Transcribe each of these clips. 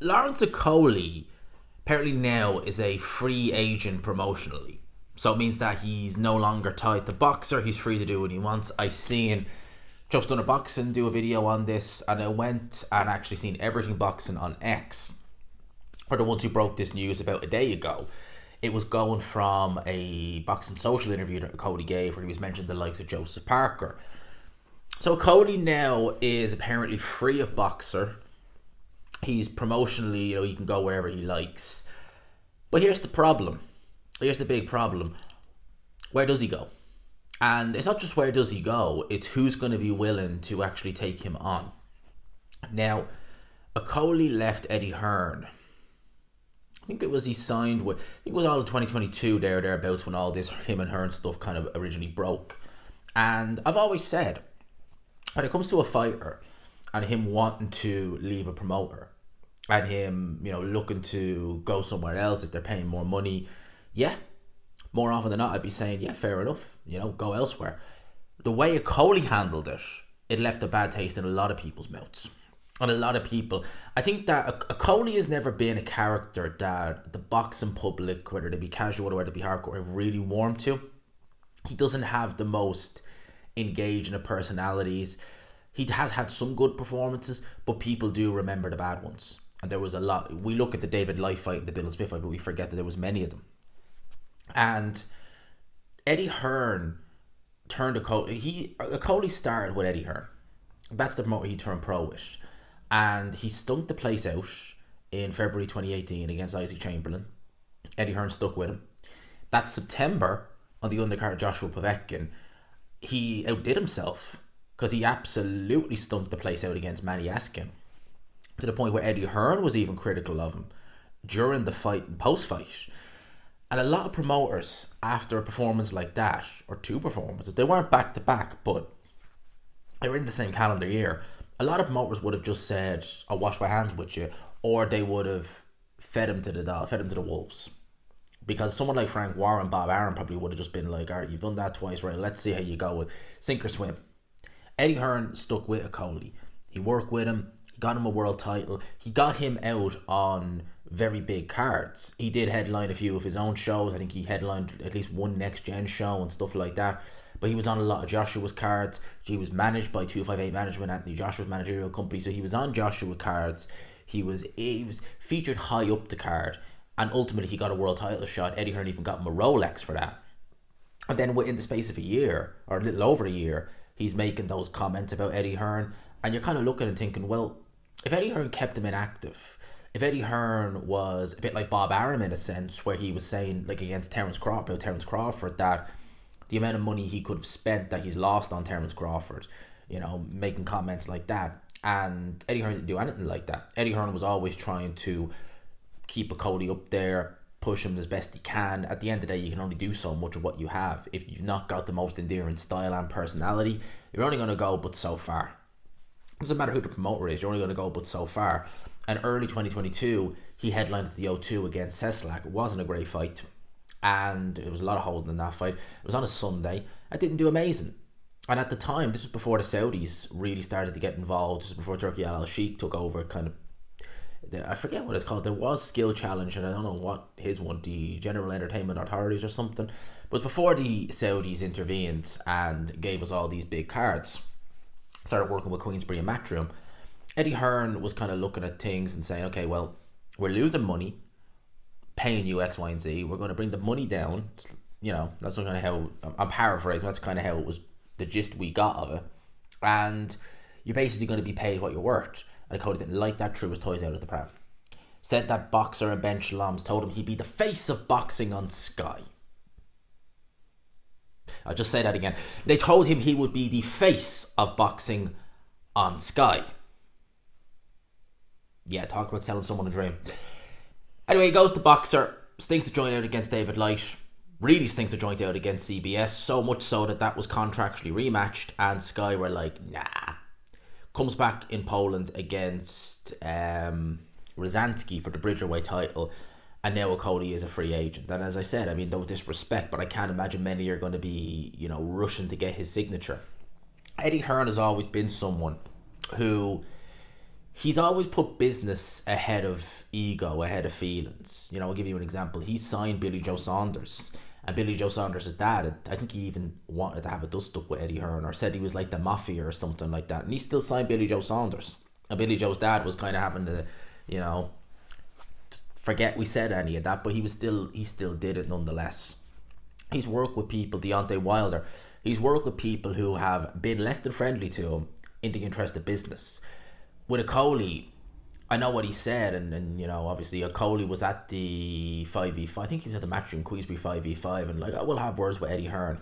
Lawrence Okolie apparently now is a free agent promotionally. So it means that he's no longer tied to Boxer. He's free to do what he wants. I seen Just Done a Boxing do a video on this, and I went and actually seen Everything Boxing on X, or the ones who broke this news about a day ago. It was going from a Boxing Social interview that Cody gave where he was mentioning the likes of Joseph Parker. So Cody now is apparently free of Boxer. He's promotionally, he can go wherever he likes. But here's the problem. Here's the big problem. Where does he go? And it's not just where does he go, it's who's going to be willing to actually take him on. Now, Okolie left Eddie Hearn. I think it was he signed with, I think it was all of 2022 thereabouts when all this him and Hearn stuff kind of originally broke. And I've always said, when it comes to a fighter and him wanting to leave a promoter and him, looking to go somewhere else if they're paying more money, yeah, more often than not, I'd be saying, yeah, fair enough, go elsewhere. The way Okolie handled it, it left a bad taste in a lot of people's mouths. And a lot of people, I think that Okolie has never been a character that the boxing public, whether they be casual or whether they be hardcore, have really warmed to. He doesn't have the most engaging of personalities. He has had some good performances, but people do remember the bad ones. And there was a lot. We look at the David Light fight and the Bill Smith fight, but we forget that there was many of them. And Eddie Hearn turned Okolie started with Eddie Hearn. That's the promoter he turned pro with. And he stunk the place out in February 2018 against Isaac Chamberlain. Eddie Hearn stuck with him. That September, on the undercard of Joshua Povetkin, he outdid himself because he absolutely stunk the place out against Manny Askin, to the point where Eddie Hearn was even critical of him during the fight and post-fight. And a lot of promoters, after a performance like that, or two performances, they weren't back-to-back, but they were in the same calendar year, a lot of promoters would have just said, I'll wash my hands with you, or they would have fed him to the wolves. Because someone like Frank Warren, Bob Arum probably would have just been like, all right, you've done that twice, right, let's see how you go with sink or swim. Eddie Hearn stuck with Okolie. He worked with him, he got him a world title, he got him out on very big cards. He did headline a few of his own shows. I think he headlined at least one Next Gen show and stuff like that. But he was on a lot of Joshua's cards. He was managed by 258 Management, Anthony Joshua's managerial company. So he was on Joshua cards. He was featured high up the card. And ultimately he got a world title shot. Eddie Hearn even got him a Rolex for that. And then within the space of a year, or a little over a year, he's making those comments about Eddie Hearn. And you're kind of looking and thinking, well, if Eddie Hearn kept him inactive, if Eddie Hearn was a bit like Bob Arum in a sense, where he was saying, like against Terence Crawford, that the amount of money he could have spent that he's lost on Terence Crawford, making comments like that. And Eddie Hearn didn't do anything like that. Eddie Hearn was always trying to keep Okolie up there, push him as best he can. At the end of the day, you can only do so much of what you have. If you've not got the most endearing style and personality, you're only going to go but so far. It doesn't matter who the promoter is, you're only going to go but so far. And early 2022, he headlined at the O2 against Seslak. It wasn't a great fight, and there was a lot of holding in that fight. It was on a Sunday. I didn't do amazing. And at the time, this was before the Saudis really started to get involved. This was before Turki Al Sheikh took over, kind of, I forget what it's called. There was Skill Challenge, and I don't know what his one, the General Entertainment Authorities or something. But it was before the Saudis intervened and gave us all these big cards. Started working with Queensberry and Matchroom. Eddie Hearn was kind of looking at things and saying, okay, well, we're losing money, paying you X, Y, and Z. We're going to bring the money down. That's kind of how, I'm paraphrasing, that's kind of how it was, the gist we got of it. And you're basically going to be paid what you're worth. And Cody didn't like that, threw his toys out of the pram. Said that Boxer and Ben Shalom's told him he'd be the face of boxing on Sky. I'll just say that again. They told him he would be the face of boxing on Sky. Yeah, talk about selling someone a dream. Anyway, he goes to Boxer, stinks the joint out against David Light, really stinks the joint out against CBS, so much so that was contractually rematched, and Sky were like, nah. Comes back in Poland against Rozansky for the Bridgerweight title, and now Okolie is a free agent. And as I said, I mean, no disrespect, but I can't imagine many are going to be, rushing to get his signature. Eddie Hearn has always been someone who he's always put business ahead of ego, ahead of feelings. I'll give you an example. He signed Billy Joe Saunders, and Billy Joe Saunders' dad, I think he even wanted to have a dust up with Eddie Hearn, or said he was like the mafia or something like that, and he still signed Billy Joe Saunders. And Billy Joe's dad was kind of having to, forget we said any of that, but he still did it nonetheless. He's worked with people, Deontay Wilder. He's worked with people who have been less than friendly to him in the interest of business. With Okolie, I know what he said, and obviously Okolie was at the 5v5. I think he was at the Matchroom Queensbury 5v5, and I will have words with Eddie Hearn.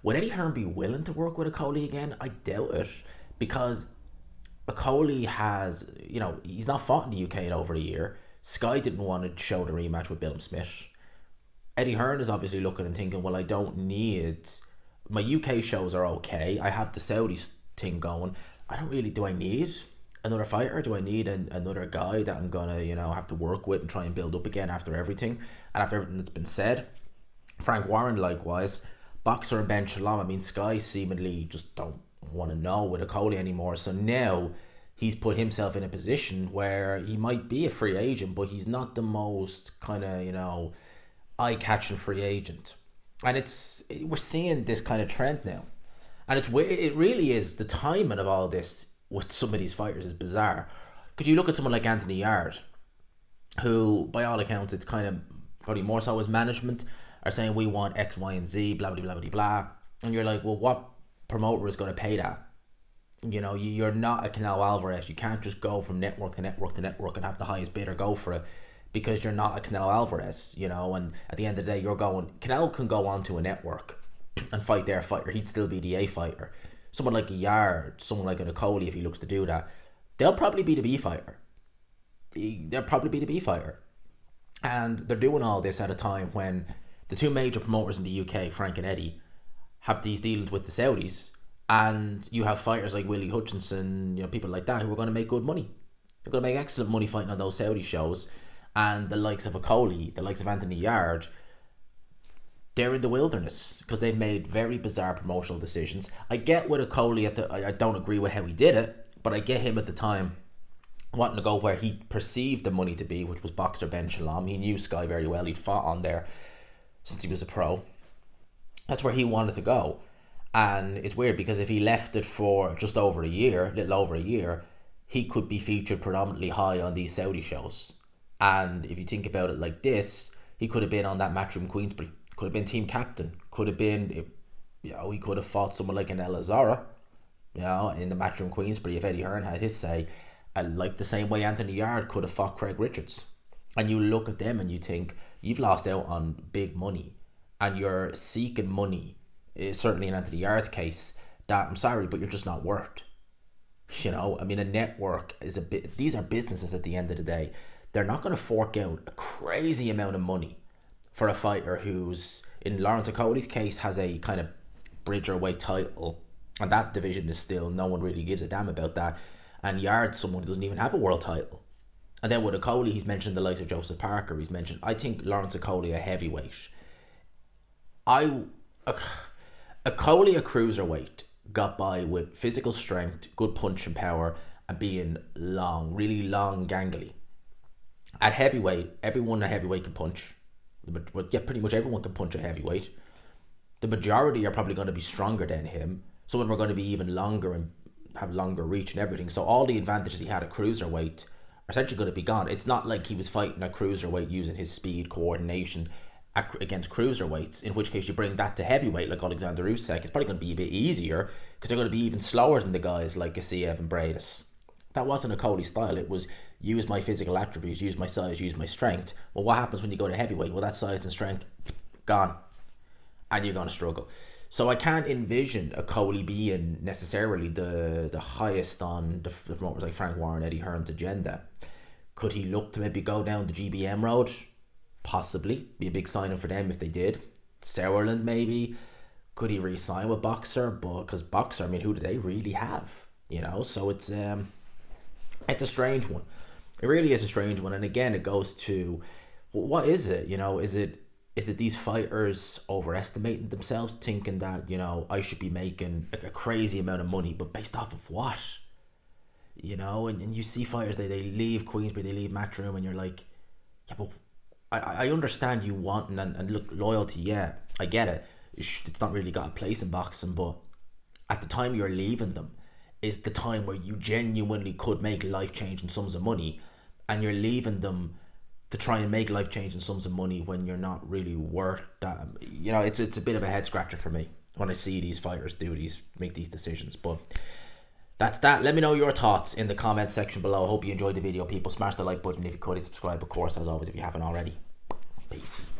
Would Eddie Hearn be willing to work with Okolie again? I doubt it, because Okolie has, he's not fought in the UK in over a year. Sky didn't want to show the rematch with Bill Smith. Eddie Hearn is obviously looking and thinking, well, I don't need... My UK shows are okay. I have the Saudi thing going. Do I need another fighter? Do I need another guy that I'm going to, have to work with and try and build up again after everything? And after everything that's been said. Frank Warren, likewise. Boxer and Ben Shalom. Sky seemingly just don't want to know with Okolie anymore. So now he's put himself in a position where he might be a free agent, but he's not the most kind of, eye-catching free agent. And we're seeing this kind of trend now. And it really is, the timing of all this with some of these fighters is bizarre. Because you look at someone like Anthony Yard, who, by all accounts, it's kind of probably more so his management are saying we want X, Y, and Z, blah, blah, blah, blah, blah. And you're like, well, what promoter is going to pay that? You're not a Canelo Alvarez. You can't just go from network to network to network and have the highest bidder go for it, because you're not a Canelo Alvarez, and at the end of the day, Canelo can go on to a network and fight their fighter. He'd still be the A fighter. Someone like a Yard, someone like an Okolie, if he looks to do that, they'll probably be the B fighter. And they're doing all this at a time when the two major promoters in the UK, Frank and Eddie, have these dealings with the Saudis, and you have fighters like Willie Hutchinson, people like that, who are going to make good money. They're going to make excellent money fighting on those Saudi shows. And the likes of Okolie, the likes of Anthony Yard, they're in the wilderness because they've made very bizarre promotional decisions. I get with Okolie, I don't agree with how he did it, but I get him at the time wanting to go where he perceived the money to be, which was boxer Ben Shalom. He knew Sky very well. He'd fought on there since he was a pro. That's where he wanted to go. And it's weird because if he left it for just over a little over a year, he could be featured predominantly high on these Saudi shows. And if you think about it like this, he could have been on that Matchroom Queensbury, could have been team captain, could have been, he could have fought someone like an Elazara, in the Matchroom Queensbury if Eddie Hearn had his say, like the same way Anthony Yard could have fought Craig Richards. And you look at them and you think, you've lost out on big money, and you're seeking money, certainly in Anthony Yard's case, that I'm sorry, but you're just not worth. A network is these are businesses at the end of the day. They're not going to fork out a crazy amount of money for a fighter who's, in Lawrence Okolie's case, has a kind of bridgerweight title, and that division is still, no one really gives a damn about that. And Yard's someone who doesn't even have a world title. And then with Okolie, he's mentioned the likes of Joseph Parker. I think Lawrence Okolie a heavyweight. Okolie a cruiserweight got by with physical strength, good punching power, and being long, really long, gangly. At heavyweight, everyone a heavyweight can punch. Pretty much everyone can punch a heavyweight. The majority are probably going to be stronger than him. Some of them are going to be even longer and have longer reach and everything. So all the advantages he had at cruiserweight are essentially going to be gone. It's not like he was fighting at cruiserweight using his speed, coordination against cruiserweights, in which case you bring that to heavyweight like Alexander Usyk. It's probably going to be a bit easier because they're going to be even slower than the guys like Gassiev and Bradis. That wasn't a Okolie style. It was use my physical attributes, use my size, use my strength. Well, what happens when you go to heavyweight? Well, that size and strength, gone. And you're going to struggle. So I can't envision Okolie being necessarily the highest on the promoters like Frank Warren, Eddie Hearn's agenda. Could he look to maybe go down the GBM road? Possibly. Be a big signing for them if they did. Sauerland maybe. Could he re-sign with Boxer? But because Boxer, who do they really have? So it's a strange one. It really is a strange one. And again, it goes to, what is it? Is it these fighters overestimating themselves, thinking that, I should be making a crazy amount of money, but based off of what? you know, and you see fighters, they leave Queensbury, they leave Matchroom, and you're like, yeah, but I understand you want, and look, loyalty, yeah, I get it. It's not really got a place in boxing, but at the time you're leaving them is the time where you genuinely could make life-changing sums of money, and you're leaving them to try and make life-changing sums of money when you're not really worth that. You know, it's a bit of a head scratcher for me when I see these fighters make these decisions. But that's that. Let me know your thoughts in the comments section below. Hope you enjoyed the video, people. Smash the like button if you could, and subscribe, of course, as always, if you haven't already. Peace.